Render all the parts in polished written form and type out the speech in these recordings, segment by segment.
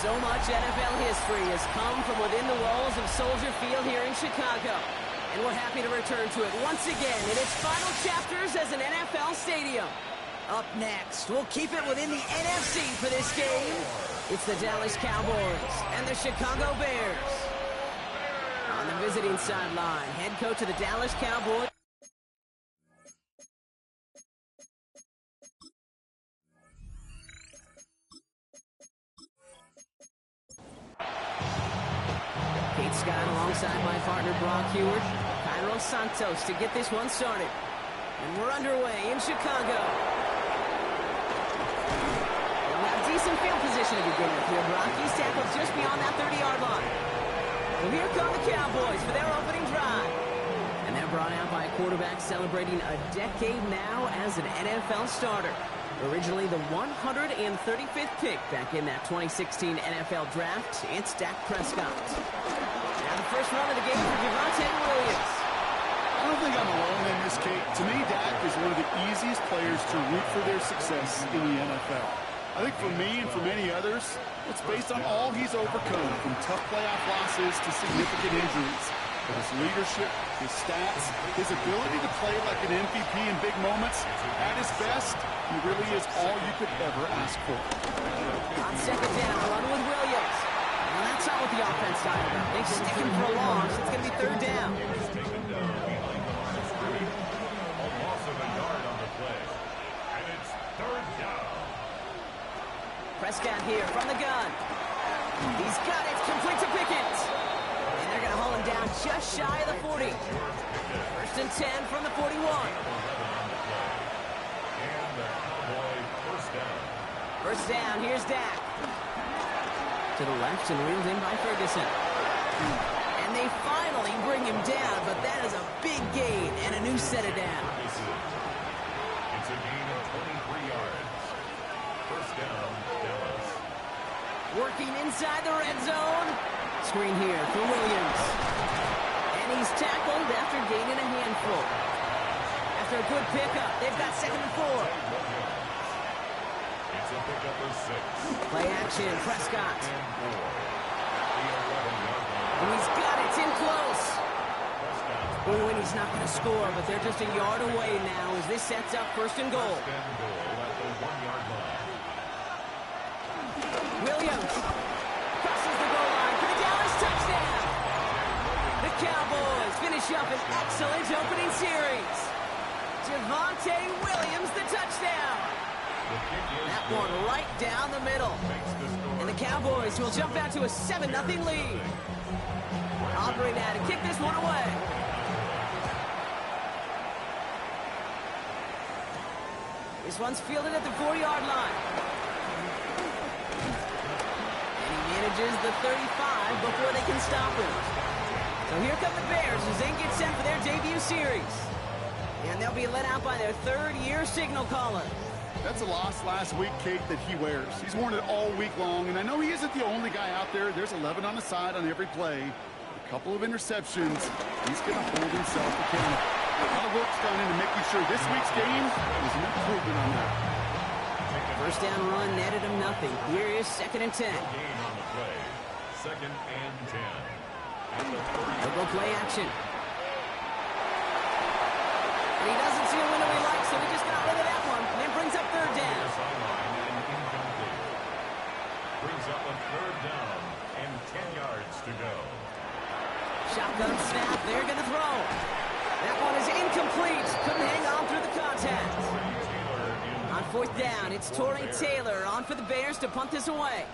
So much NFL history has come from within the walls of Soldier Field here in Chicago. And we're happy to return to it once again in its final chapters as an NFL stadium. Up next, we'll keep it within the NFC for this game. It's the Dallas Cowboys and the Chicago Bears. On the visiting sideline, head coach of the Dallas Cowboys. Scott alongside my partner Brock Heward, Cairo Santos to get this one started. And we're underway in Chicago. We'll have decent field position to begin with here. Brock, he's tackled just beyond that 30-yard line. Well, here come the Cowboys for their opening drive. And they're brought out by a quarterback celebrating a decade now as an NFL starter. Originally the 135th pick back in that 2016 NFL Draft, it's Dak Prescott. Now the first run of the game for Javonte Williams. I don't think I'm alone in this, Kate. To me, Dak is one of the easiest players to root for their success in the NFL. I think for me and for many others, it's based on all he's overcome, from tough playoff losses to significant injuries. But his leadership, his stats, his ability to play like an MVP in big moments, at his best, he really is all you could ever ask for. On second down, run with Williams. Well, that's not what the offense started about. They stick him for a loss. It's going to be third down. Prescott here from the gun. He's got it. Complete to Pickens. And they're going to haul him down just shy of the 40. First and 10 from the 41. First down, here's Dak. To the left and reeled in by Ferguson. And they finally bring him down, but that is a big gain and a new set of downs. It's a gain of 23 yards. First down, Dallas. Working inside the red zone. Screen here for Williams. And he's tackled after gaining a handful. After a good pickup, they've got second and 4. It's a pickup of 6. Play action, Prescott. And he's got it, it's in close. Ooh, and he's not going to score, but they're just a yard away now as this sets up first and goal. Williams crosses the goal line for the Dallas touchdown. The Cowboys finish up an excellent opening series. Javonte Williams, the touchdown. That one right down the middle. And the Cowboys will jump out to a 7-0 lead. Aubrey now to kick this one away. This one's fielded at the 4-yard line. And he manages the 35 before they can stop him. So here come the Bears as they get set for their debut series. And they'll be let out by their third-year signal caller. That's a loss last week, Kate, that he wears. He's worn it all week long, and I know he isn't the only guy out there. There's 11 on the side on every play. A couple of interceptions. He's going to hold himself accountable. A lot of work's gone into making sure this week's game is an improvement on that. First down run netted him nothing. Here is second and 10. Gain on the play. Second and 10. They'll go play action. And he doesn't see a window he likes, so he just got rid of that one. And then brings up third down. Brings up a third down and 10 yards to go. Shotgun snap. They're going to throw. That one is incomplete. Couldn't hang on through the contact. On fourth down, it's Torrey Taylor on for the Bears to punt this away.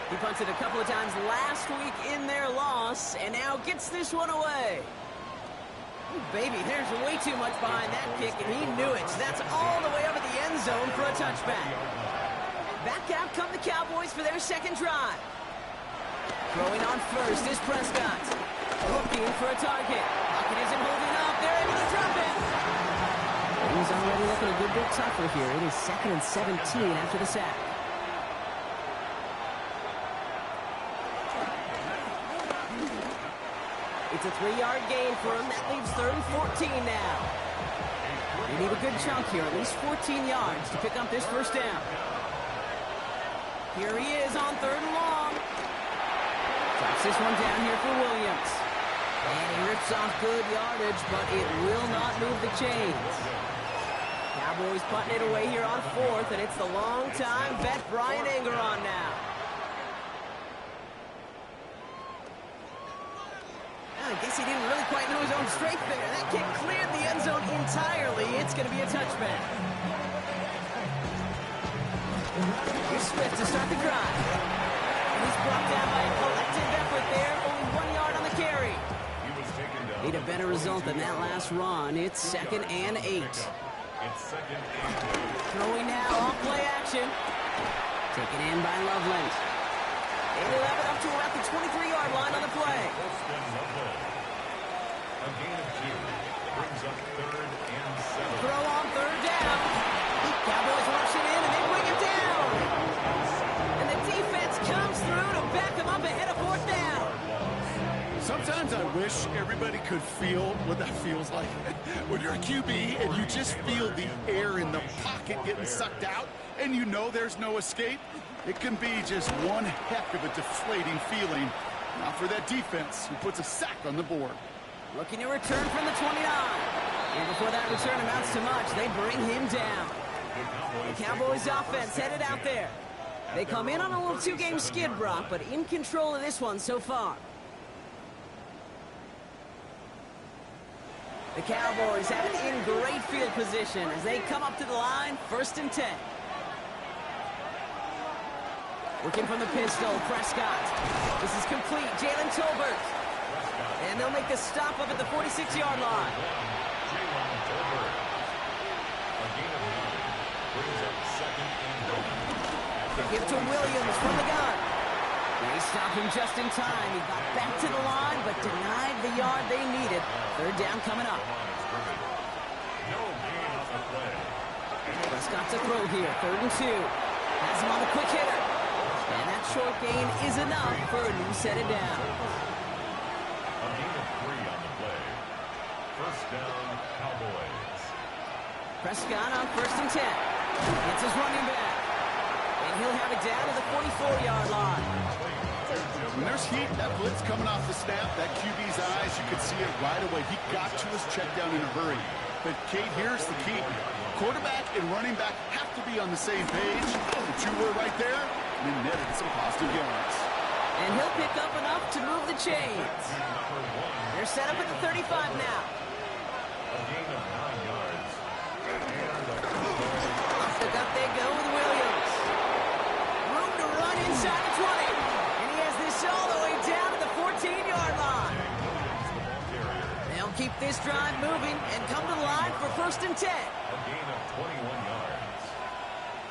He punted a couple of times last week in their loss, and now gets this one away. Ooh, baby, there's way too much behind that kick, and he knew it. So that's all the way over the end zone for a touchback. Back out come the Cowboys for their second drive. Throwing on first is Prescott. Looking for a target. Pocket isn't holding up. They're able to drop it. He's already looking a good bit tougher here. It is 2nd and 17 after the sack. It's a 3-yard gain for him. That leaves 3rd and 14 now. They need a good chunk here, at least 14 yards to pick up this first down. Here he is on 3rd and long. Drops this one down here for Williams. And he rips off good yardage, but it will not move the chains. Cowboys putting it away here on 4th, and it's the long-time vet Brian Engeron now. I guess he didn't really quite know his own strength there. That kick cleared the end zone entirely. It's going to be a touchback. Here's Swift to start the drive. And he's brought down by a collective effort there. Only 1 yard on the carry. Need a better result than that last run. It's 2nd and 8. Throwing now, off play action. Taken in by Loveland. They will have it up to about the 23-yard line on the play. A gain of 2 brings up 3rd and 7. Throw on 3rd down. Cowboys rush it in and they bring it down. And the defense comes through to back them up ahead of 4th down. Sometimes I wish everybody could feel what that feels like. When you're a QB and you just feel the air in the pocket getting sucked out and you know there's no escape, it can be just one heck of a deflating feeling. Now for that defense who puts a sack on the board. Looking to return from the 29. And before that return amounts to much, they bring him down. The Cowboys offense headed out there. They come in on a little 2-game skid, Brock, but in control of this one so far. The Cowboys have it in great field position as they come up to the line, 1st and 10. Working from the pistol, Prescott. This is complete, Jalen Tolbert. And they'll make the stop up at the 46-yard line. They give to Williams from the gun. They stop him just in time. He got back to the line, but denied the yard they needed. 3rd down coming up. Prescott to throw here, 3rd and 2. Has him on a quick hitter. And that short gain is enough for a new set of downs. A gain of 3 on the play. 1st down, Cowboys. Prescott on 1st and 10. It's his running back. And he'll have it down to the 44-yard line. When there's heat, that blitz coming off the snap, that QB's eyes, you could see it right away. He got to his check down in a hurry. But, Kate, here's the key. Quarterback and running back have to be on the same page. The 2 were right there, and then netted some positive yards. And he'll pick up enough to move the chains. They're set up at the 35 now. A gain of 9 yards. Off the gut they go with Williams. Room to run inside the 20. And he has this all the way down to the 14-yard line. They'll keep this drive moving and come to the line for 1st and 10. A gain of 21 yards.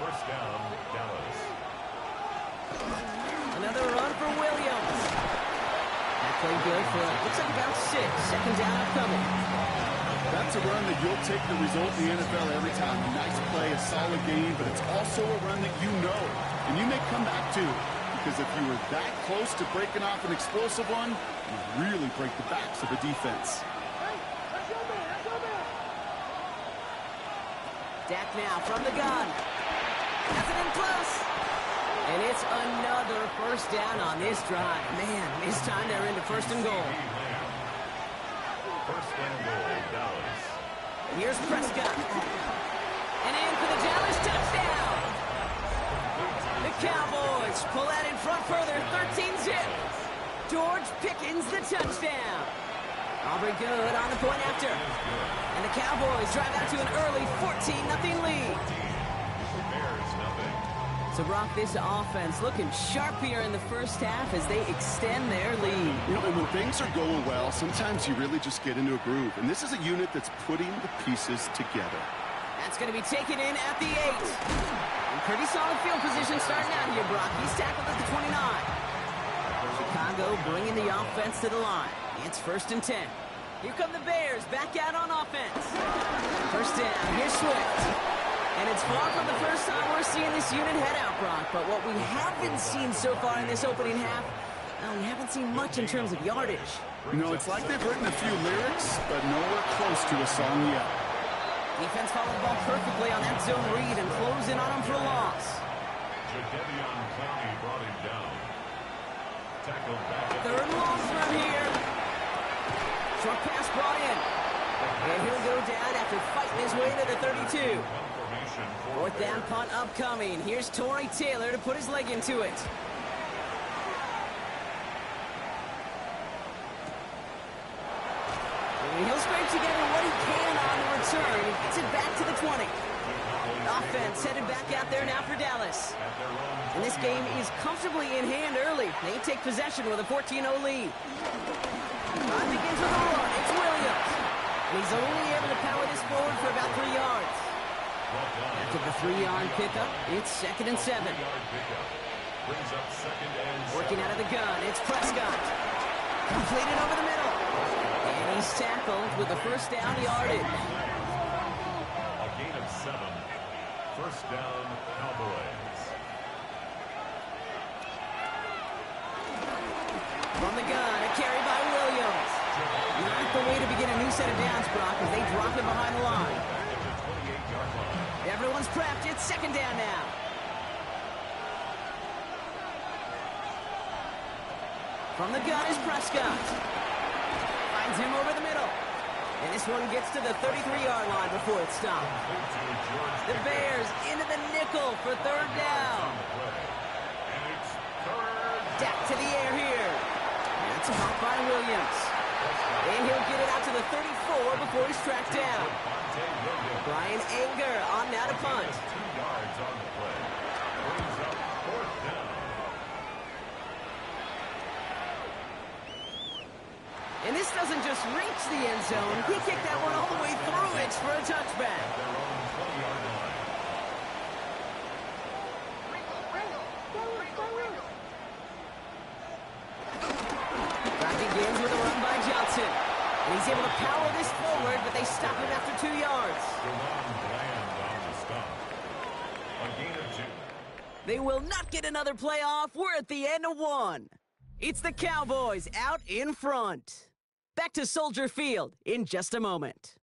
1st down, Dallas. Another run for Williams. That played good for, looks like about 6. 2nd down upcoming. That's a run that you'll take the result in the NFL every time. A nice play, a solid game, but it's also a run that you know, and you may come back to. Because if you were that close to breaking off an explosive one, you really break the backs of a defense. Dak now from the gun. Has it in close. And it's another 1st down on this drive. Man, this time they're into 1st and goal. First and goal, Dallas. Here's Prescott. And in for the Dallas touchdown. The Cowboys pull out in front further, 13-zip. George Pickens, the touchdown. Aubrey good on the point after. And the Cowboys drive out to an early 14-0 lead. Bears nothing. So, Brock, this offense looking sharp here in the first half as they extend their lead. You know, and when things are going well, sometimes you really just get into a groove. And this is a unit that's putting the pieces together. That's going to be taken in at the 8. And pretty solid field position starting out here, Brock. He's tackled at the 29. Chicago bringing the offense to the line. It's 1st and 10. Here come the Bears back out on offense. First down. Here's Swift. And it's far from the first time we're seeing this unit head out, Brock. But what we haven't seen so far in this opening half, we haven't seen much in terms of yardage. You know, it's like they've written a few lyrics, but nowhere close to a song yet. Defense followed the ball perfectly on that zone read and close in on him for a loss. Jadeveon Clowney brought him down. Tackled back at 3rd and long from here. Short pass brought in. And he'll go down after fighting his way to the 32. 4th down punt upcoming. Here's Torrey Taylor to put his leg into it. And he'll scrape together what he can on the return. He gets it back to the 20. Offense headed back out there now for Dallas. And this game is comfortably in hand early. They take possession with a 14-0 lead. Time begins with a run. It's Williams. And he's only able to power this forward for about 3 yards. After the 3-yard pickup, it's 2nd and 7. Working out of the gun, it's Prescott. Completed over the middle. And he's tackled with the first down yardage. A gain of 7. First down, Cowboys. From the gun, a carry by Williams. Not the way to begin a new set of downs, Brock, as they drop him behind the line. Everyone's prepped. It's 2nd down now. From the gun is Prescott. Finds him over the middle. And this one gets to the 33-yard line before it's stopped. The Bears into the nickel for 3rd down. Dak to the air here. That's caught by Williams. And he'll get it out to the 34 before he's tracked down. Brian Anger on now to punt. 2 yards on the play. Brings up 4th down. And this doesn't just reach the end zone. He kicked that one all the way through it for a touchback. Their own 20-yard line. Drive begins with a run by Johnson. And he's able to power this forward, but they stop him after 2 yards. On the stop. A gain of 2. They will not get another playoff. We're at the end of 1. It's the Cowboys out in front. Back to Soldier Field in just a moment.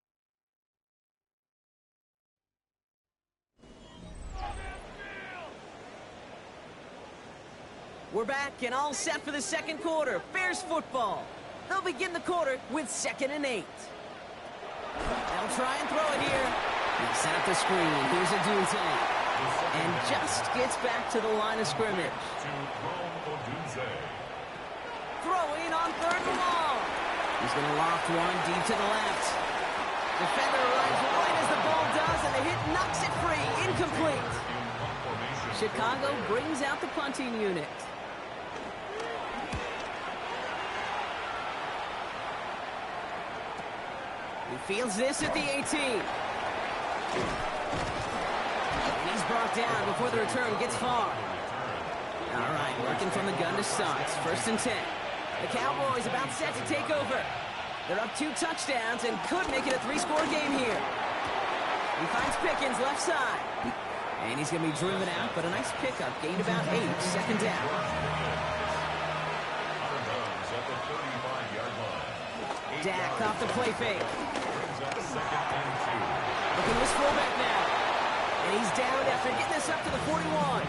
We're back and all set for the 2nd quarter. Bears football. They'll begin the quarter with 2nd and 8. They'll try and throw it here. They set up the screen. Here's a Dunze. And just gets back to the line of scrimmage. Throwing on 3rd and long. He's going to loft one deep to the left. Defender runs right as the ball does, and the hit knocks it free. Incomplete. Chicago brings out the punting unit. He fields this at the 18. He's brought down before the return gets far. All right, working from the gun to Suggs. 1st and 10. The Cowboys about set to take over. They're up 2 touchdowns and could make it a 3-score game here. He finds Pickens left side. And he's going to be driven out, but a nice pickup. Gained about 8. 2nd down. Dak off the play fake. Looking to his fullback now. And he's down after getting this up to the 41.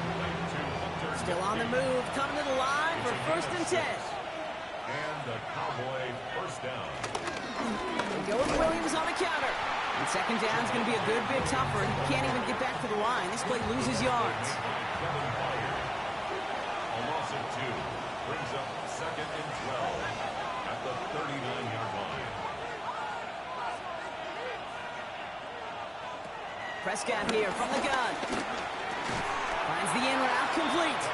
Still on the move, coming to the line for 1st and 10. And the Cowboy first down. Go with Williams on the counter. And second down is going to be a good bit tougher. He can't even get back to the line. This play loses yards. A loss of 2 brings up second and 12 at the 39-yard line. Prescott here from the gun. Finds the in route complete.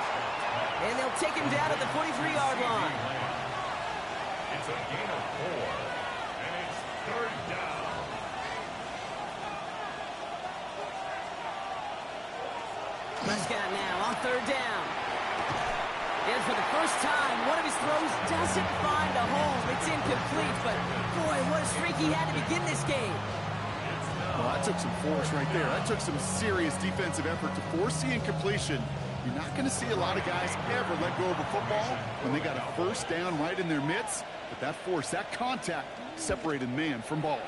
And they'll take him down at the 43-yard line. It's a gain of 4, and it's third down. Prescott now on third down. And for the first time, one of his throws doesn't find a home. It's incomplete, but boy, what a streak he had to begin this game. Well, that took some force right there. That took some serious defensive effort to force the incompletion. You're not going to see a lot of guys ever let go of a football when they got a first down right in their midst. But that force, that contact, separated man from ball.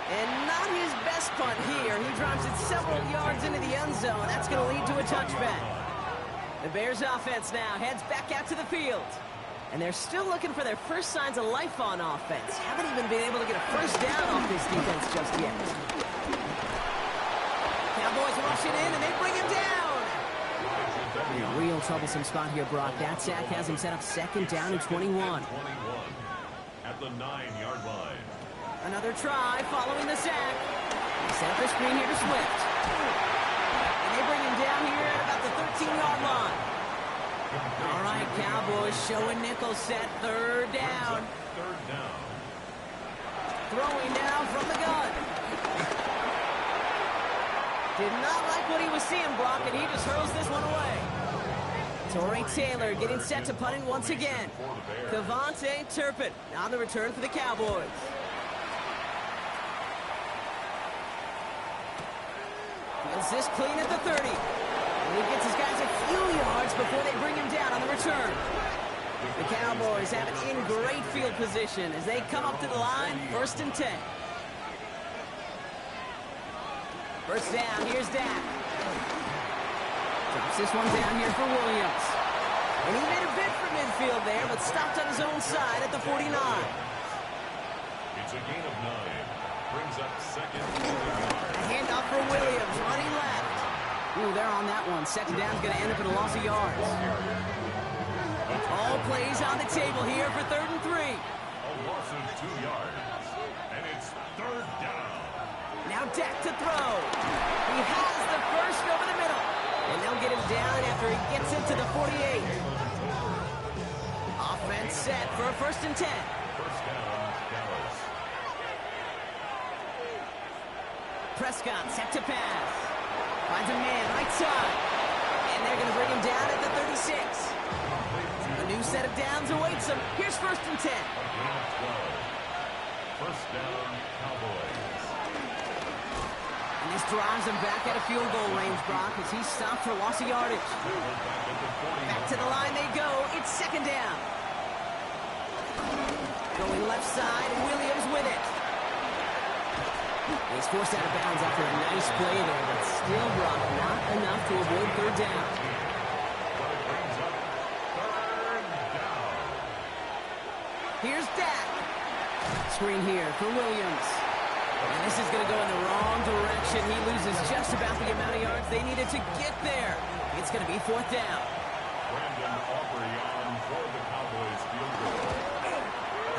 And not his best punt here. He drops it several yards into the end zone. That's going to lead to a touchback. The Bears offense now heads back out to the field. And they're still looking for their first signs of life on offense. Haven't even been able to get a first down off this defense just yet. Cowboys rush it in, and they bring him down. In a real troublesome spot here, Brock. That sack has him set up second down and 21. At the 9-yard line. Another try following the sack. Set up the screen here to Swift. And they bring him down here at about the 13-yard line. All right, Cowboys showing nickel set, third down. Third down. Throwing now from the gun. Did not like what he was seeing, Brock, and he just hurls this one away. Torrey Taylor getting set to punt it once again. Kevontae Turpin on the return for the Cowboys. Is this clean at the 30? And he gets his guys a few yards before they bring him down on the return. The Cowboys have it in great field position as they come up to the line, 1st and 10. First down, here's Dak. Drops this one down here for Williams. And he made a bid for midfield there, but stopped on his own side at the 49. It's a gain of 9. Brings up second and 1. A handoff for Williams, running left. Ooh, they're on that one. Second down's going to end up in a loss of yards. All plays on the table here for 3rd and 3. A loss of 2 yards. And it's third down. Now Dak to throw. He has the first over the middle. And they'll get him down after he gets into the 48. Offense set for a 1st and 10. First down, Dallas. Prescott set to pass. Finds a man right side. And they're going to bring him down at the 36. A new set of downs awaits him. Here's 1st and 10. A gain of 12. First down, Cowboys. And this drives him back out of field goal range, Brock, as he stopped for loss of yardage. Back to the line they go. It's second down. Going left side, Williams with it. He's forced out of bounds after a nice play there, but still, Brock, not enough to avoid third down. Here's Dak. Screen here for Williams. And this is going to go in the wrong direction. He loses just about the amount of yards they needed to get there. It's going to be 4th down. Brandon Aubrey on for the Cowboys field goal.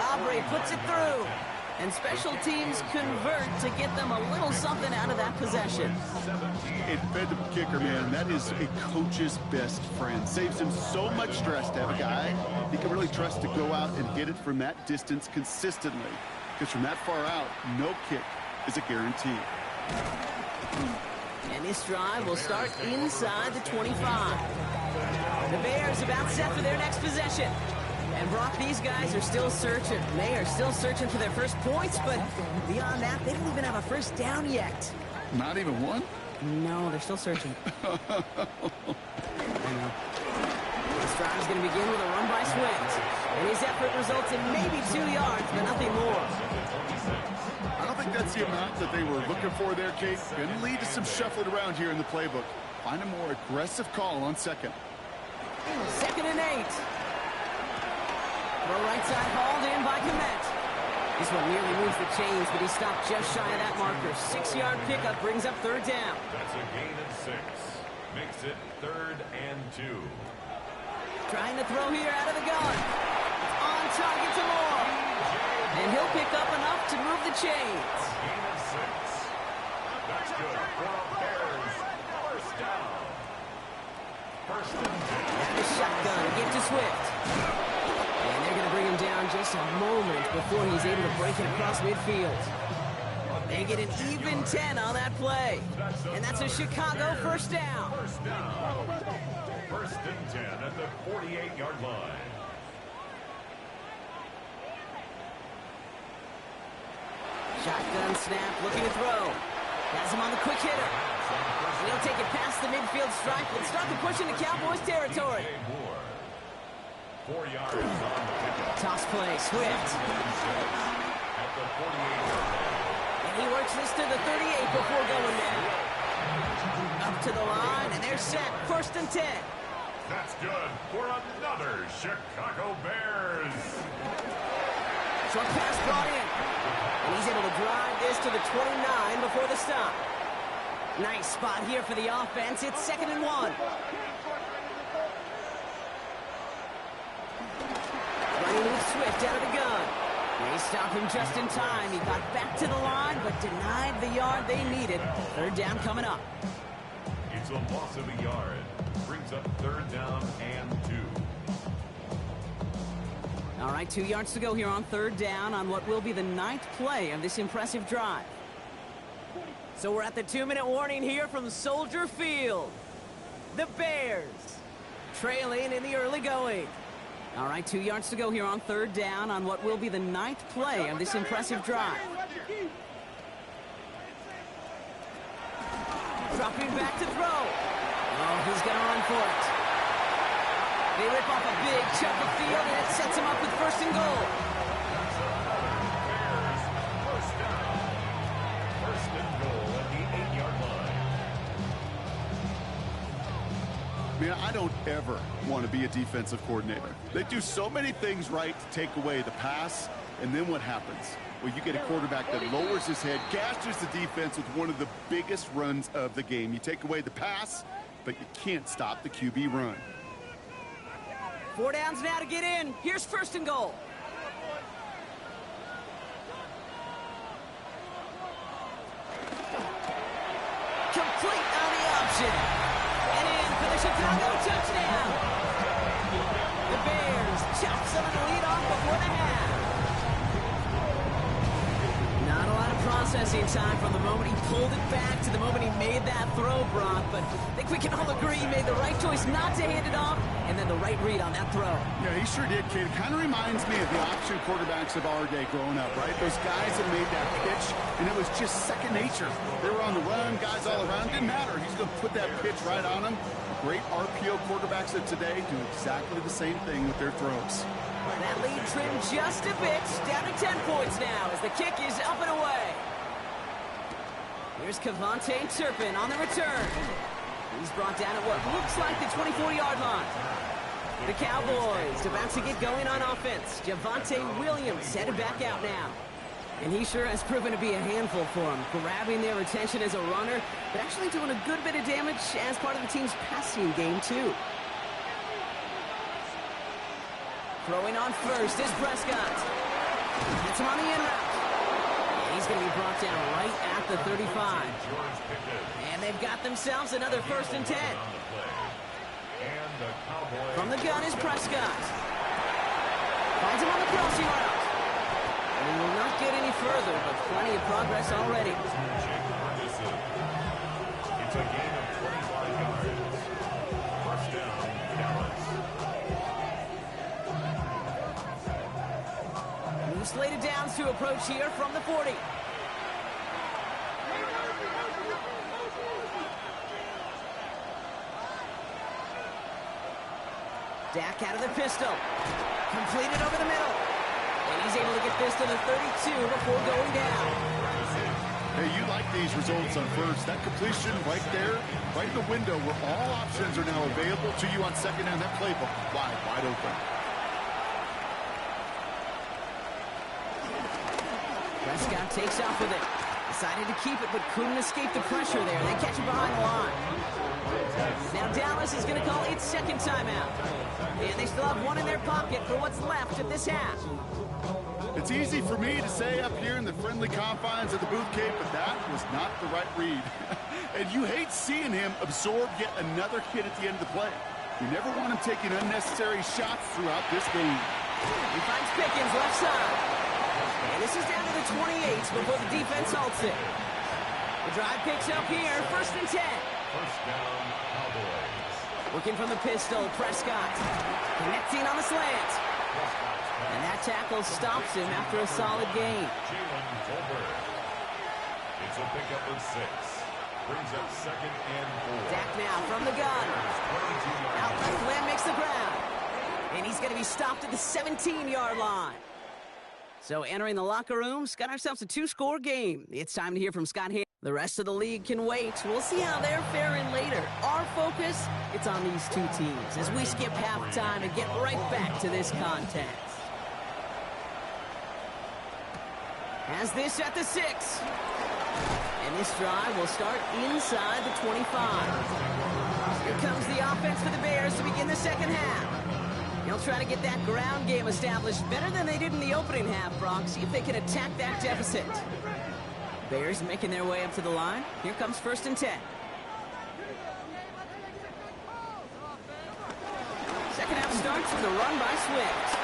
Aubrey puts it through. And special teams convert to get them a little something out of that possession. A defensive kicker, man, that is a coach's best friend. Saves him so much stress to have a guy he can really trust to go out and hit it from that distance consistently. Because from that far out, no kick is a guarantee. And this drive will start inside the 25. The Bears about set for their next possession. And Brock, these guys are still searching. They are still searching for their first points, but beyond that, they don't even have a first down yet. Not even one? No, they're still searching. I know. This drive is going to begin with a run by Swift. And his effort results in maybe 2 yards, but nothing more. I don't think that's the amount that they were looking for there, Kate. Going to lead to some shuffling around here in the playbook. Find a more aggressive call on second. 2nd and 8. Throw right side hauled in by Komet. This one nearly moves the chains, but he stopped just shy of that marker. 6-yard pickup brings up third down. That's a gain of 6. Makes it 3rd and 2. Trying to throw here out of the gun. On target to Moore. And he'll pick up enough to move the chains. Gain of 6. That's good for Bears. First down. First and 10. And the shotgun, give to Swift. And they're going to bring him down just a moment before he's able to break it across midfield. They get an even 10 on that play. And that's a Chicago first down. First down. First and 10 at the 48-yard line. Shotgun snap, looking to throw. Has him on the quick hitter. And he'll take it past the midfield stripe and start to push into Cowboys territory. 4 yards on the pickup. Toss play, Swift. At the 48-yard line. And he works this to the 38 before going there. Up to the line, and they're set. First and 10. That's good for another Chicago Bears. Short pass brought in. And he's able to drive this to the 29 before the stop. Nice spot here for the offense. It's 2nd and 1. Running with Swift out of the gun. They stop him just in time. He got back to the line, but denied the yard they needed. Third down coming up. It's a loss of a yard. Brings up 3rd down and 2. All right, 2 yards to go here on 3rd down on what will be the 9th play of this impressive drive. So we're at the 2-minute warning here from Soldier Field. The Bears trailing in the early going. All right, 2 yards to go here on 3rd down on what will be the 9th play of this impressive drive. Dropping back to throw. Oh, he's going to run for it. They rip off a big chunk of field, and it sets him up with 1st and goal. Bears, first down. 1st and goal at the 8-yard line. Man, I don't ever want to be a defensive coordinator. They do so many things right to take away the pass, and then what happens? Well, you get a quarterback that lowers his head, gashes the defense with one of the biggest runs of the game. You take away the pass, but you can't stop the QB run. 4 downs now to get in. Here's 1st and goal. Complete on the option. And in for the Chicago touchdown. The Bears chop some of the lead off before the half. Not a lot of processing time from the moment he pulled it back to the moment he made that throw, Brock. But I think we can all agree he made the right choice not to hand it off, and then the right read on that throw. Yeah, he sure did, kid. It kind of reminds me of the option quarterbacks of our day growing up, right? Those guys that made that pitch, and it was just second nature. They were on the run, guys all around. Didn't matter. He's going to put that pitch right on them. Great RPO quarterbacks of today do exactly the same thing with their throws. That lead trimmed just a bit, down to 10 points now as the kick is up and away. Here's Kevontae Turpin on the return. He's brought down at what looks like the 24-yard line. The Cowboys about to get going on offense. Javonte Williams headed back out now. And he sure has proven to be a handful for them, grabbing their attention as a runner, but actually doing a good bit of damage as part of the team's passing game, too. Throwing on first is Prescott. Gets him on the in route. He's going to be brought down right at the 35. And they've got themselves another 1st and 10. From the gun is Prescott. Finds him on the crossing route. And he will not get any further, but plenty of progress already. It's a gain of 25 yards. First down, Dallas. New slated downs to approach here from the 40. Dak out of the pistol. Completed over the middle. And he's able to get this to the 32 before going down. Hey, you like these results on first. That completion right there, right in the window where all options are now available to you on second down. That playbook wide open. Prescott takes off with it. Decided to keep it, but couldn't escape the pressure there. They catch it behind the line. Now Dallas is going to call its second timeout. And they still have one in their pocket for what's left of this half. It's easy for me to say up here in the friendly confines of the booth cape, but that was not the right read. And you hate seeing him absorb yet another hit at the end of the play. You never want him taking unnecessary shots throughout this game. He finds Pickens left side. And this is down to the 28s before the defense halts it. The drive picks up here, 1st and 10. First down, Cowboys. Working from the pistol, Prescott. Connecting on the slant. And that tackle stops him after a solid gain. Jalen Tolbert. It's a pickup of 6. Brings up 2nd and 4. Dak now from the gun. 22 Out left, Lamb makes the ground. And he's going to be stopped at the 17-yard line. So entering the locker rooms, got ourselves a 2-score game. It's time to hear from Scott Hayes. The rest of the league can wait. We'll see how they're faring later. Our focus, it's on these two teams as we skip halftime and get right back to this contest. Has this at the 6. And this drive will start inside the 25. Here comes the offense for the Bears to begin the second half. They'll try to get that ground game established better than they did in the opening half, Brock. See if they can attack that deficit. Bears making their way up to the line. Here comes 1st and 10. Second half starts with a run by Swift.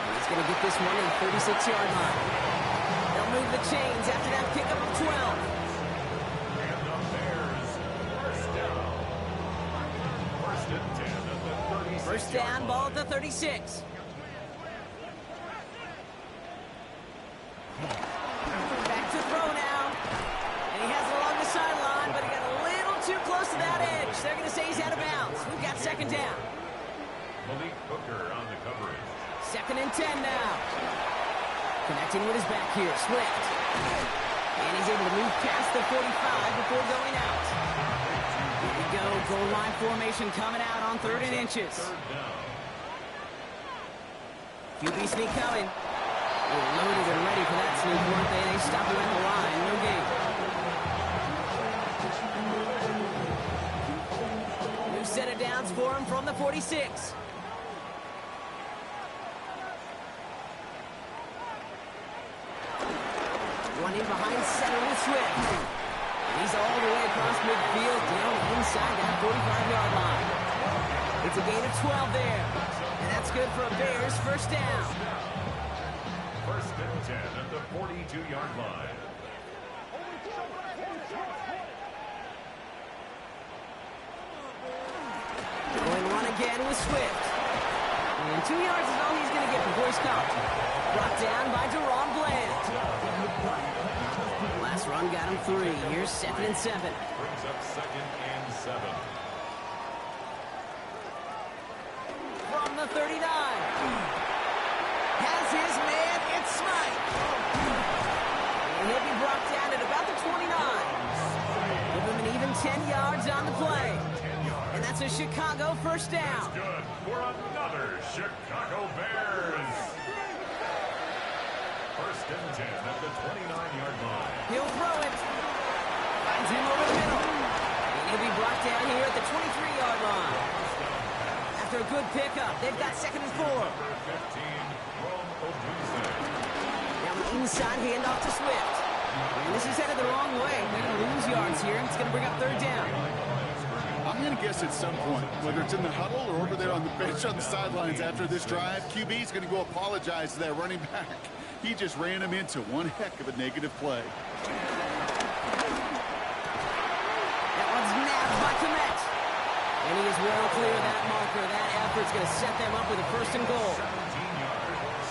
And he's going to get this one to the 36-yard line. They'll move the chains after that pickup of 12. And the Bears, first down. 1st and 10 at the 36. First down, ball at the 36. Back to throw now. And he has it along the sideline, but he got a little too close to that edge. They're going to say he's out of bounds. We've got 2nd down. Malik Hooker on the coverage. 2nd and 10 now. Connecting with his back here, Swift. And he's able to move past the 45 before going out. Here we go, goal line formation coming out on 3rd and inches. Third down. QB sneak coming. They're loaded and ready for that sneak, weren't they? They stopped him at the line, no gain. New set of downs for him from the 46. Running behind center with Swift. And he's all the way across midfield down inside that 45-yard line. It's a gain of 12 there. And that's good for a Bears first down. 1st and 10 at the 42-yard line. Going run again with Swift. And 2 yards is all he's going to get before he's caught. Brought down by Deron Bland. Last run got him 3. Here's 2nd and 7. Brings up 2nd and 7. From the 39. Has his man, it's Smite. And he'll be brought down at about the 29. Give him an even 10 yards on the play. And that's a Chicago first down. Good for another Chicago Bears. 1st and 10 at the 29-yard line. He'll throw it. Finds him over the middle. And he'll be brought down here at the 23-yard line. After a good pickup, they've got 2nd and 4. Number 15, Rome Odunze. Now an inside handoff to Swift. And this is headed the wrong way. They're going to lose yards here. It's going to bring up 3rd down. I'm going to guess at some point, whether it's in the huddle or over there on the bench on the sidelines after this drive, QB is going to go apologize to that running back. He just ran him into one heck of a negative play. That one's nabbed by Komet. And he is well clear of that marker. That effort's going to set them up with a 1st and goal. 17 yards.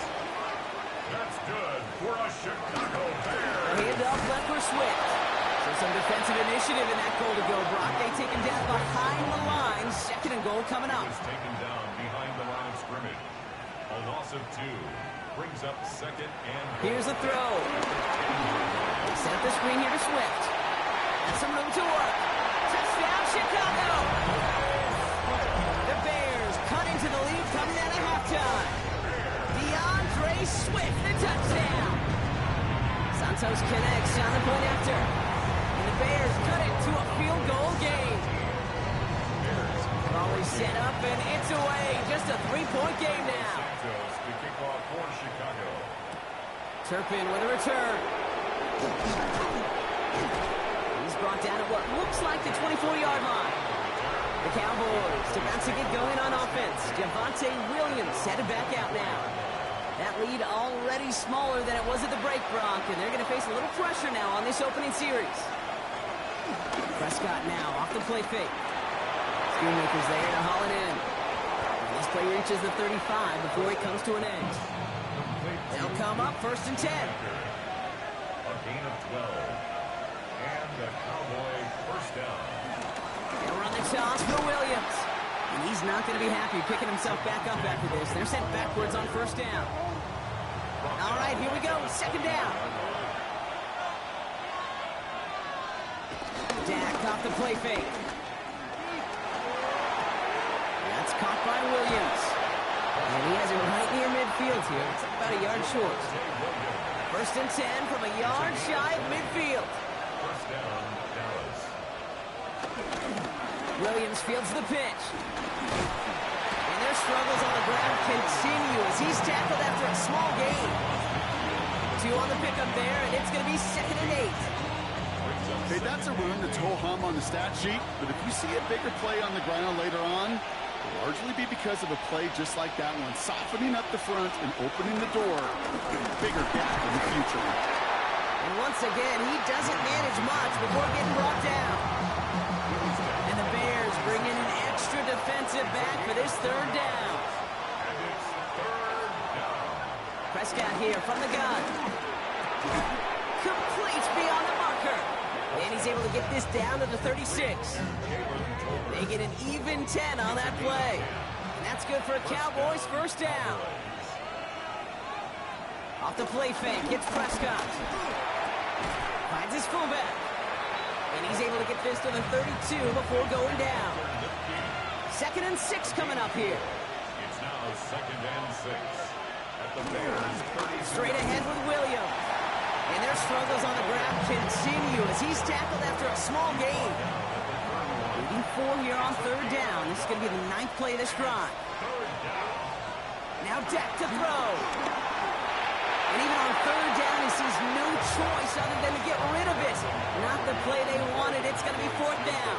That's good for a Chicago Bear. A handoff left for Swift. So some defensive initiative in that goal to go, Brock. They take him down behind the line. 2nd and goal coming up. Is taken down behind the line of scrimmage. A loss of 2. Brings up 2nd and goal. Here's the throw. They set up the screen here to Swift. And some room to work. Touchdown, Chicago! The Bears cut into the lead coming out of halftime. DeAndre Swift, the touchdown. Santos connects on the point after. And the Bears cut it to a field goal game. Ball is set up, and it's away. Just a three-point game now. Santos to kick off for Chicago. Turpin with a return. He's brought down at what looks like the 24-yard line. The Cowboys about to get going on offense. Javonte Williams headed back out now. That lead already smaller than it was at the break, Brock, and they're going to face a little pressure now on this opening series. Prescott now off the play fake. Schoonmaker's there to haul it in. And this play reaches the 35 before it comes to an end. They'll come up 1st and 10. A gain of 12. And the Cowboy first down. They'll run the toss for Williams. And he's not going to be happy picking himself back up after this. They're sent backwards on 1st down. All right, here we go. 2nd down. Dak off the play fake. That's caught by Williams. And he has it right near midfield here. It's about a yard short. 1st and 10 from a yard shy of midfield. First down, Dallas. Williams fields the pitch. And their struggles on the ground continue as he's tackled after a small gain. 2 on the pickup there, and it's going to be 2nd and 8. Hey, that's a run that's ho-hum on the stat sheet, but if you see a bigger play on the ground later on, it'll largely be because of a play just like that one, softening up the front and opening the door for a bigger gap in the future. And once again, he doesn't manage much before getting brought down. And the Bears bring in an extra defensive back for this 3rd down. And it's 3rd down. Prescott here from the gun. Completes beyond the marker. And he's able to get this down to the 36. They get an even 10 on that play. And that's good for a Cowboys 1st down. Off the play fake, it's Prescott. Finds his fullback. And he's able to get this to the 32 before going down. 2nd and 6 coming up here. It's now 2nd and 6. At the Bears 30. Straight ahead with Williams. And their struggles on the ground continue as he's tackled after a small gain. 84 here on 3rd down. This is going to be the 9th play of this drive. Now Dak to throw. And even on 3rd down, he sees no choice other than to get rid of it. Not the play they wanted. It's going to be 4th down.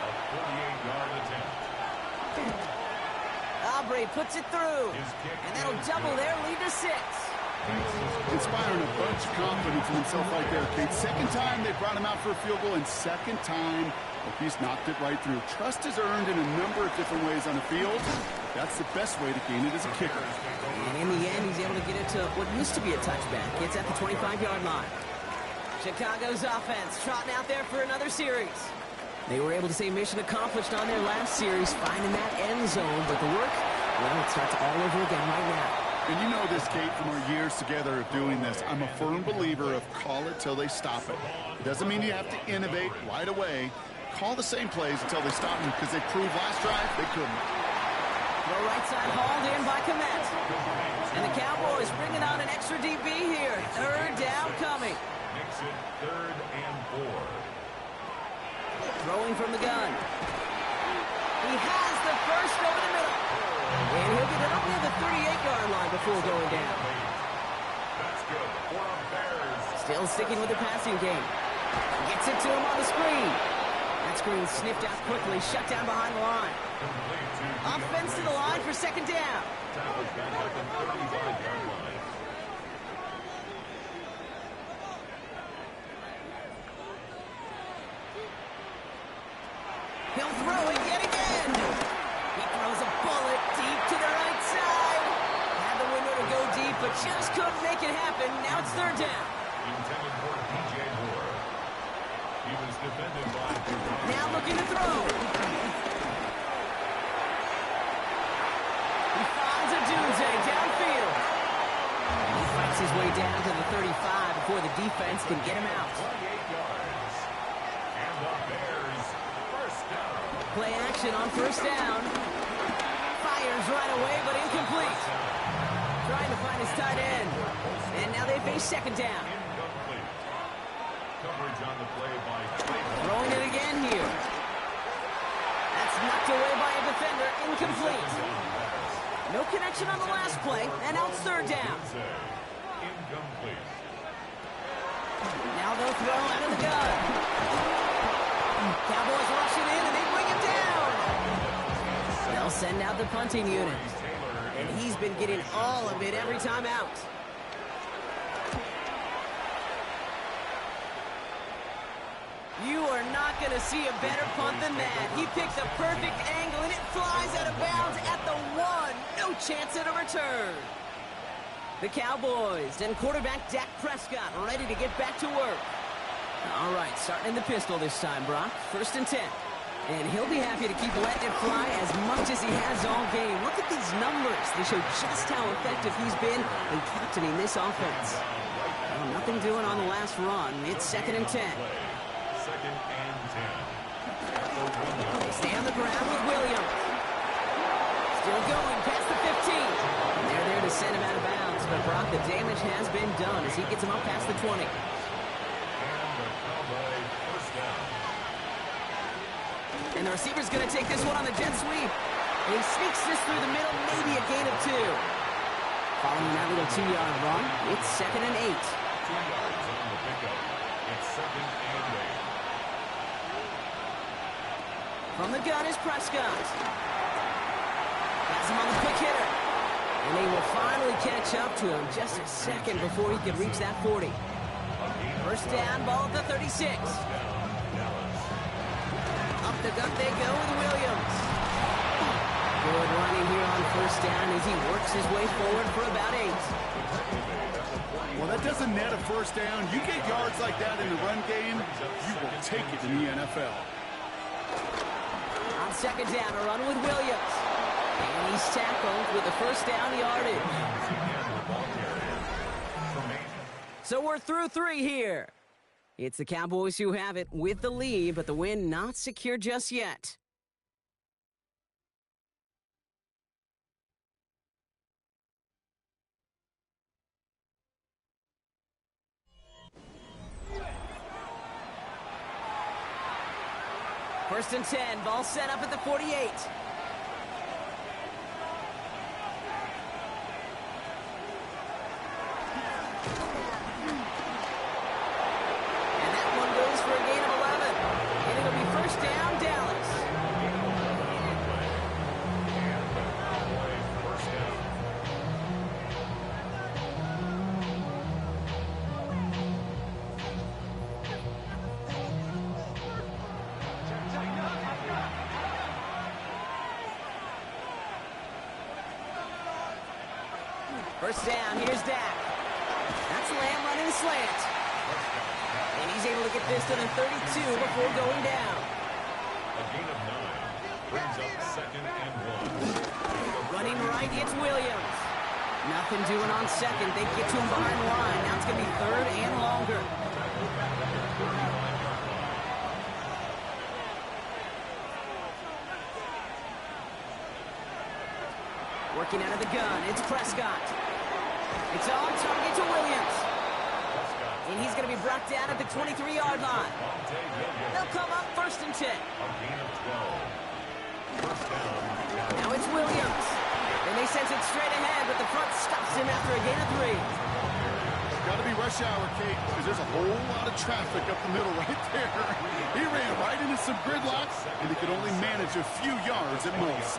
A 48-yard attempt. Aubrey puts it through. And that'll double their lead to 6. Inspiring a bunch of confidence in himself right there, Kate. 2nd time they brought him out for a field goal, and 2nd time he's knocked it right through. Trust is earned in a number of different ways on the field. That's the best way to gain it as a kicker. And in the end, he's able to get it to what used to be a touchback. It's at the 25-yard line. Chicago's offense trotting out there for another series. They were able to say mission accomplished on their last series, finding that end zone. But the work, well, it starts all over again right now. And you know this, Kate, from our years together of doing this. I'm a firm believer of call it till they stop it. It doesn't mean you have to innovate right away. Call the same plays until they stop them, because they proved last drive they couldn't. The right side hauled in by Komet. And the Cowboys bringing on an extra DB here. 3rd down coming. Makes it 3rd and 4. Throwing from the gun. He has the first over the middle. And he'll get it up near the 38-yard line before going down. That's good for the Bears. Still sticking with the passing game. Gets it to him on the screen. That screen sniffed out quickly, shut down behind the line. Offense to the line for 2nd down. Tackles back at the 35-yard line. He'll throw it yet again. He throws a bullet deep to the right side. Had the window to go deep, but just couldn't make it happen. Now it's 3rd down. Intended for DJ Moore. He was defended by Durant. Now looking to throw. He finds a Dunze downfield. He fights his way down to the 35 before the defense can get him out. 28 yards. And the Bears first down. Play action on 1st down. Fires right away, but incomplete. Trying to find his tight end. And now they face 2nd down. Coverage on the play by Claypool. Throwing it again here. That's knocked away by a defender. Incomplete. No connection on the last play, and now it's third down. Incomplete. Now they'll throw out of the gun. Cowboys rush it in, and they bring him down. They'll send out the punting unit. And he's been getting all of it every time out. You are not going to see a better punt than that. He picked the perfect angle, and it flies out of bounds at the one. No chance at a return. The Cowboys and quarterback Dak Prescott ready to get back to work. All right, starting in the pistol this time, Brock. 1st and 10. And he'll be happy to keep letting it fly as much as he has all game. Look at these numbers. They show just how effective he's been in captaining this offense. Well, nothing doing on the last run. It's 2nd and 10. 2nd and 10. They stay on the ground with Williams. Still going past the 15. And they're there to send him out of bounds. But Brock, the damage has been done as he gets him up past the 20. And the Cowboy first down. And the receiver's going to take this one on the jet sweep. And he sneaks this through the middle, maybe a gain of 2. Following that little 2-yard run, it's 2nd and 8. 2 yards on the pickup. It's 2nd and 8. From the gun is Prescott. Has him on the quick hitter. And they will finally catch up to him just a second before he can reach that 40. First down, ball at the 36. Up the gut they go with Williams. Good running here on first down as he works his way forward for about 8. Well, that doesn't net a first down. You get yards like that in the run game, you will take it in the NFL. On 2nd down, a run with Williams. And he's tackled with the first down yardage. So we're through 3 here. It's the Cowboys who have it with the lead, but the win not secure just yet. First and 10, ball set up at the 48. First down, here's Dak. That's Lamb running slant. And he's able to get this to the 32 before going down. A gain of 9 brings up 2nd and 1. Running right, it's Williams. Nothing doing on 2nd. They get to him behind line. Now it's going to be 3rd and longer. Working out of the gun, it's Prescott. It's on target to Williams. And he's going to be brought down at the 23-yard line. They'll come up 1st and 10. Now it's Williams. And they send it straight ahead, but the front stops him after a gain of 3. It's got to be rush hour, Kate, because there's a whole lot of traffic up the middle right there. He ran right into some gridlock, and he could only manage a few yards at most.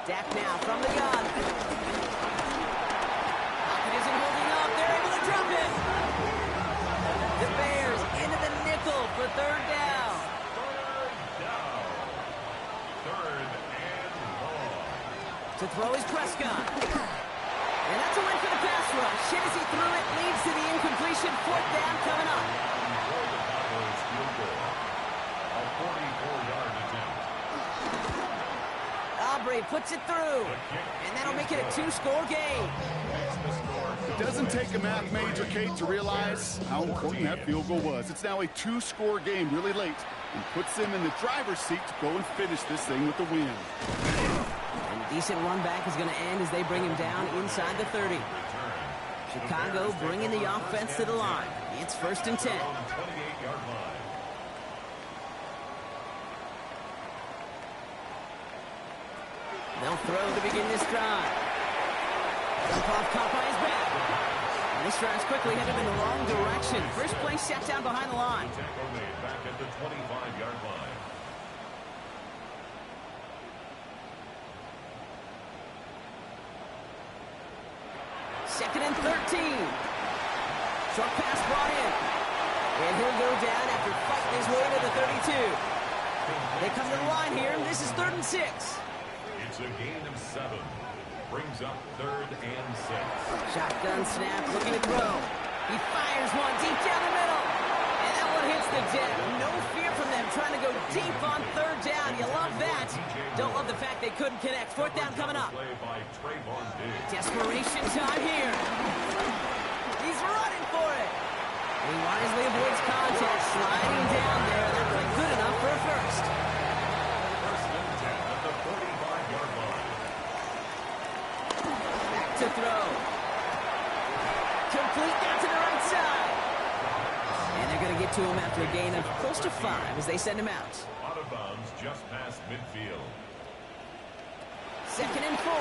Dak now from the gun. Pocket isn't holding up. They're able to drop it. The Bears into the nickel for 3rd down. 3rd and long. To throw is Prescott. And that's a win for the pass rush. Hit as he threw it, leads to the incompletion. 4th down coming up. Before the Cowboys field goal. A 44-yard attempt. Aubrey puts it through. And that'll make it a 2-score game. It doesn't take a math major, Kate, to realize how important that field goal was. It's now a 2-score game really late and puts them in the driver's seat to go and finish this thing with the win. And a decent run back is going to end as they bring him down inside the 30. Chicago bringing the offense to the line. It's 1st and 10. 28-yard line. They'll throw to begin this drive. Dump-off caught by his back. And this drive's quickly headed in the wrong direction. First play set down behind the line. Tackle made back at the 25-yard line. Second and 13. Short pass brought in. And he'll go down after fighting his way to the 32. They come to the line here, and this is 3rd and 6. It's a gain of 7. Brings up 3rd and 6. Shotgun snap, looking to throw. He fires one deep down the middle. And that one hits the deck. No fear from them trying to go deep on 3rd down. You love that. Don't love the fact they couldn't connect. 4th down coming up. Desperation time here. He's running for it. He wisely avoids contact, sliding down there. That was good enough for a first. 1st and 10 at the 45-yard line. Back to throw. Complete down to the right side. And they're going to get to him after a gain of close to 5 as they send him out. Out of bounds just past midfield. 2nd and 4.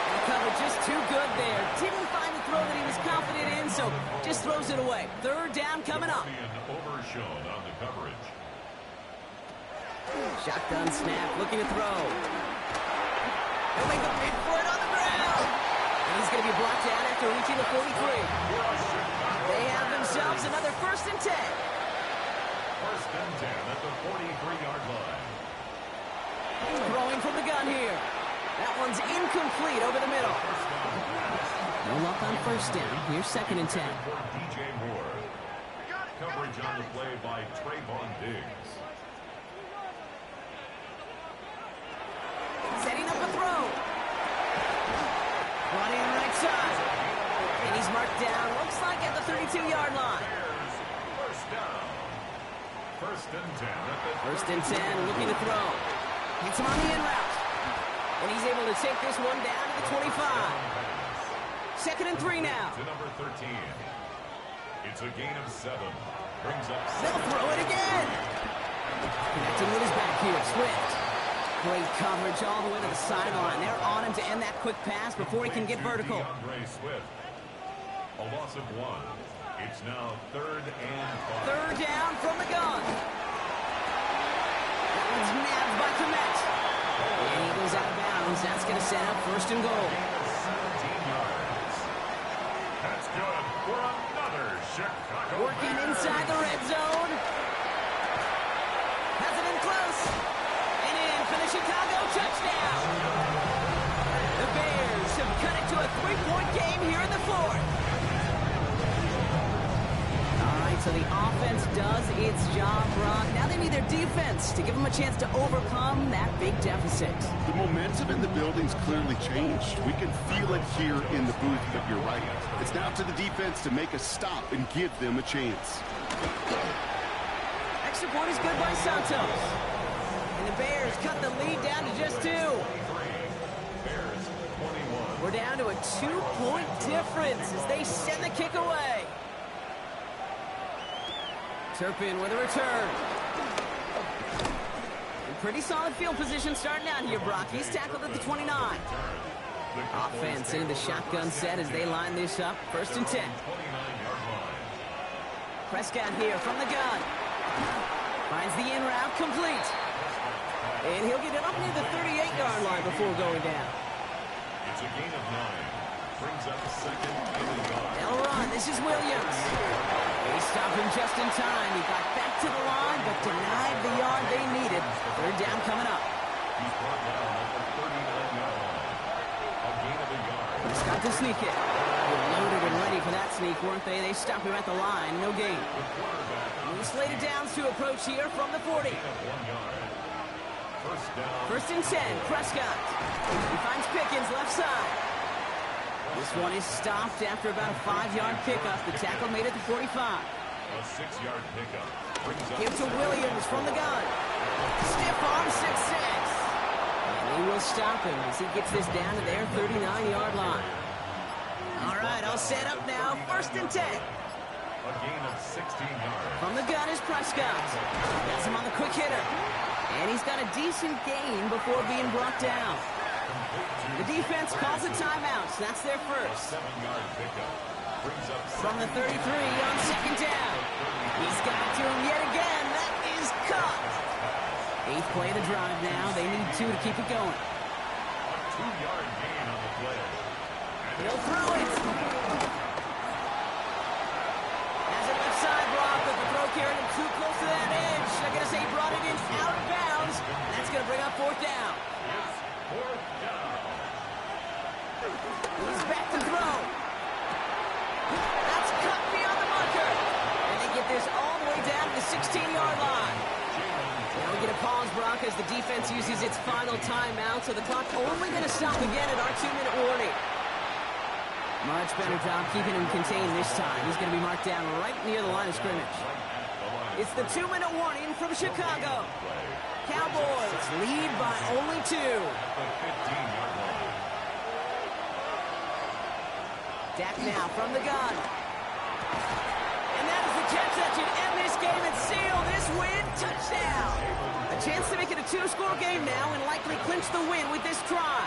The cover just too good there. Didn't find the throw that he was confident in, so just throws it away. 3rd down coming up. Being overshown on the coverage. Shotgun snap, looking to throw. He'll make the big for it on the ground. And he's going to be blocked out after reaching the 43. They have themselves another 1st and 10. 1st and 10 at the 43-yard line. Throwing from the gun here. That one's incomplete over the middle. No luck on 1st down. Here's 2nd and 10. For DJ Moore. Coverage on the play by Trayvon Diggs. Setting up a throw. Brought in right side. And he's marked down. Looks like at the 32-yard line. Bears, 1st down. 1st and 10 at the 1st and 10, looking to throw. Hits him on the in route. And he's able to take this one down to the 25. 2nd and 3 now. to number 13. It's a gain of 7. Brings up They'll throw it again. Connecting with his back here, Swift. Great coverage all the way to the sideline. They're on him to end that quick pass before he can get vertical. DeAndre Swift. A loss of 1. It's now 3rd and 5. 3rd down from the gun. That one's nabbed by Komet. And he goes out of bounds. That's going to set up 1st and goal. 17 yards. That's good for another Chicago. Working Bears. inside the red zone. Has it in close. And in for the Chicago touchdown. The Bears have cut it to a 3-point game here in the 4th. All right, so the offense does its job, Brock. Now they need their defense to give them a chance to overcome that big deficit. The momentum in the building's clearly changed. We can feel it here in the booth, but you're right. It's now to the defense to make a stop and give them a chance. Extra point is good by Santos. And the Bears cut the lead down to just 2. Bears 21. We're down to a 2-point difference as they send the kick away. Turpin with a return. And pretty solid field position starting out here, Brock. He's tackled at the 29. Offense into the shotgun set as they line this up. 1st and 10. 29-yard line. Prescott here from the gun. Finds the in route complete. And he'll get it up near the 38-yard line before going down. It's a gain of 9. Brings up 2nd and 9. They'll run. This is Williams. They stop him just in time. He got back to the line, but denied the yard they needed. 3rd down coming up. He's brought down at the 39-yard line. A gain of a yard. He's got to sneak it. They're loaded and ready for that sneak, weren't they? They stop him at the line. No gain. The quarterback And he slated downs to approach here from the 40. gain of 1 yard. 1st down. 1st and 10. Prescott. He finds Pickens left side. This one is stopped after about a 5-yard pickup. The tackle made it to 45. A 6-yard pickup. Brings up Give to Williams from the gun. Stiff arm 6-6. And they will stop him as he gets this down to their 39-yard line. All right, all set up now. 1st and 10. A gain of 16 yards. From the gun is Prescott. Has him on the quick hitter. And he's got a decent gain before being brought down. The defense calls a timeout, so that's their first. 7-yard pickup. Brings up From the 33 on 2nd down. He's got it to him yet again. That is caught. 8th play of the drive now. They need 2 to keep it going. a 2-yard gain on the play. He'll throw it. Has it left side, Brock, but the throw carried him too close to that edge. I gotta say he brought it in out of bounds. That's gonna bring up 4th down. It's 4th down. He's back to throw. That's cut beyond the marker. And they get this all the way down to the 16-yard line. Now we get a pause, Brock, as the defense uses its final timeout, so the clock only going to stop again at our 2-minute warning. Much better job keeping him contained this time. He's going to be marked down right near the line of scrimmage. It's the 2-minute warning from Chicago. Cowboys lead by only 2. Dak now from the gun. And that is the catch that should end this game and seal this win. Touchdown. A chance to make it a 2-score game now and likely clinch the win with this try.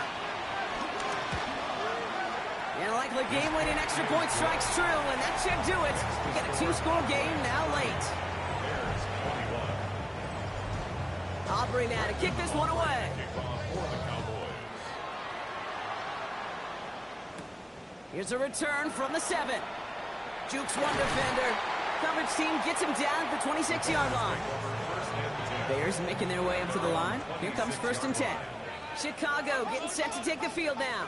And likely game-winning extra point strikes true, and that should do it. We get a 2-score game now late. Aubrey now to kick this one away. Here's a return from the 7. Jukes one defender. Coverage team gets him down at the 26-yard line. Bears making their way up to the line. Here comes 1st and 10. Chicago getting set to take the field now.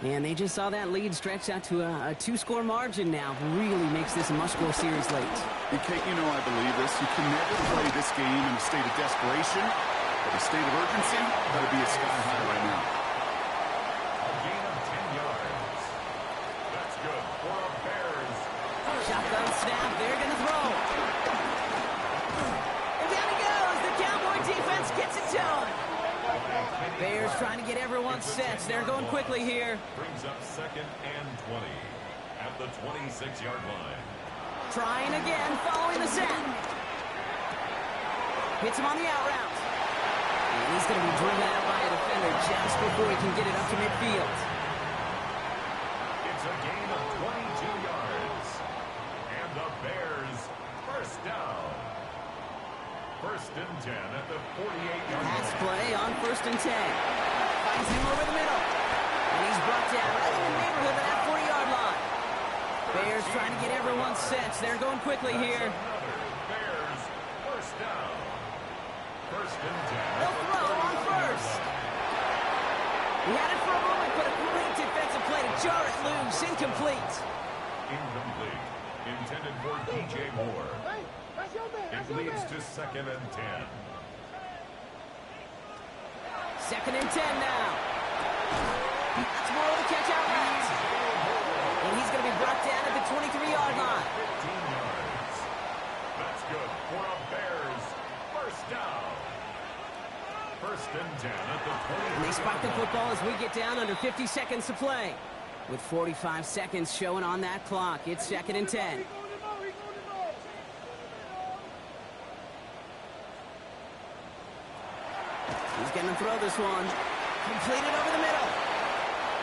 And they just saw that lead stretch out to a 2-score margin now. Really makes this a must-go series late. And Kate, you know I believe this. You can never play this game in a state of desperation, but a state of urgency better be a sky high right now. A gain of 10 yards. That's good for a Bears. Shotgun snap. They're going to throw. And down he goes. The Cowboy defense gets it done. Bears trying to get everyone set. They're going quickly here. Brings up 2nd and 20 at the 26-yard line. Trying again, following the set. Hits him on the out route. And he's going to be driven out by a defender just before he can get it up to midfield. It's a gain of 22 yards. And the Bears first down. 1st and 10 at the 48-yard Pass line. play on 1st and 10. Finds him over the middle. And he's brought down right in the neighborhood of that 40-yard line. Bears trying to get everyone set. They're going quickly here. Bears first down. 1st and 10. They'll throw on 1st. He had it for a moment, but a great defensive play to jar it loose. Incomplete. Incomplete. Intended for DJ Moore. It leads to 2nd and 10. 2nd and 10 now. That's more of the catch out route. And he's going to be brought down at the 23-yard line. 15 yards. That's good for a Bears first down. 1st and 10 at the 20. And they spike the football as we get down under 50 seconds to play. With 45 seconds showing on that clock, it's 2nd and 10. He's going to throw this one. Completed over the middle.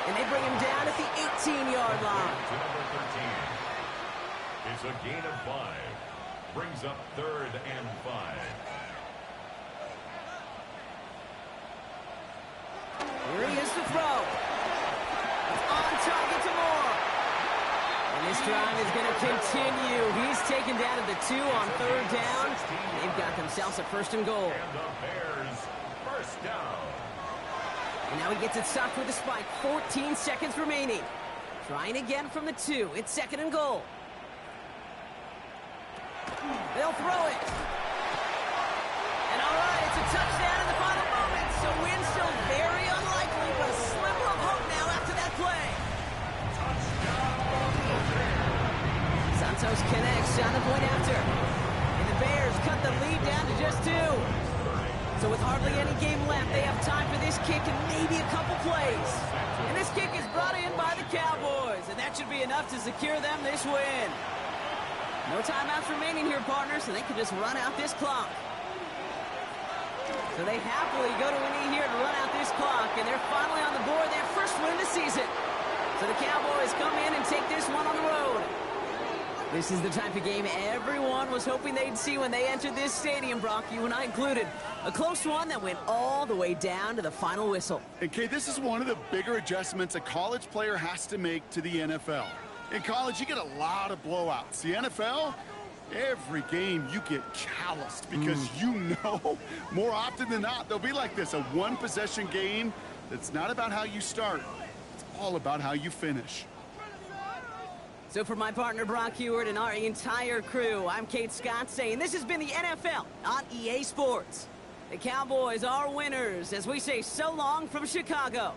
And they bring him down at the 18-yard line. To number 13. It's a gain of 5. Brings up 3rd and 5. Here he is to throw. It's on target to Moore. And this drive is going to continue. He's taken down at the 2 on 3rd down. They've got themselves a 1st and goal. And the Bears first down. And now he gets it stopped with a spike. 14 seconds remaining. Trying again from the 2. It's 2nd and goal. They'll throw it. And all right, it's a touchdown in the final moments. So win still very unlikely, but a sliver of hope now after that play. Santos connects on the point after. And the Bears cut the lead down to just 2. So with hardly any game left, they have time for this kick and maybe a couple plays. And this kick is brought in by the Cowboys, and that should be enough to secure them this win. No timeouts remaining here, partners, so they can just run out this clock. So they happily go to a knee here to run out this clock, and they're finally on the board, their first win of the season. So the Cowboys come in and take this one on the road. This is the type of game everyone was hoping they'd see when they entered this stadium, Brock, you and I included. A close one that went all the way down to the final whistle. And, Kay, this is one of the bigger adjustments a college player has to make to the NFL. In college, you get a lot of blowouts. The NFL, every game you get calloused because you know more often than not they'll be like this, a one-possession game that's not about how you start. It's all about how you finish. So for my partner Brock Heward and our entire crew, I'm Kate Scott saying this has been the NFL on EA Sports. The Cowboys are winners as we say so long from Chicago.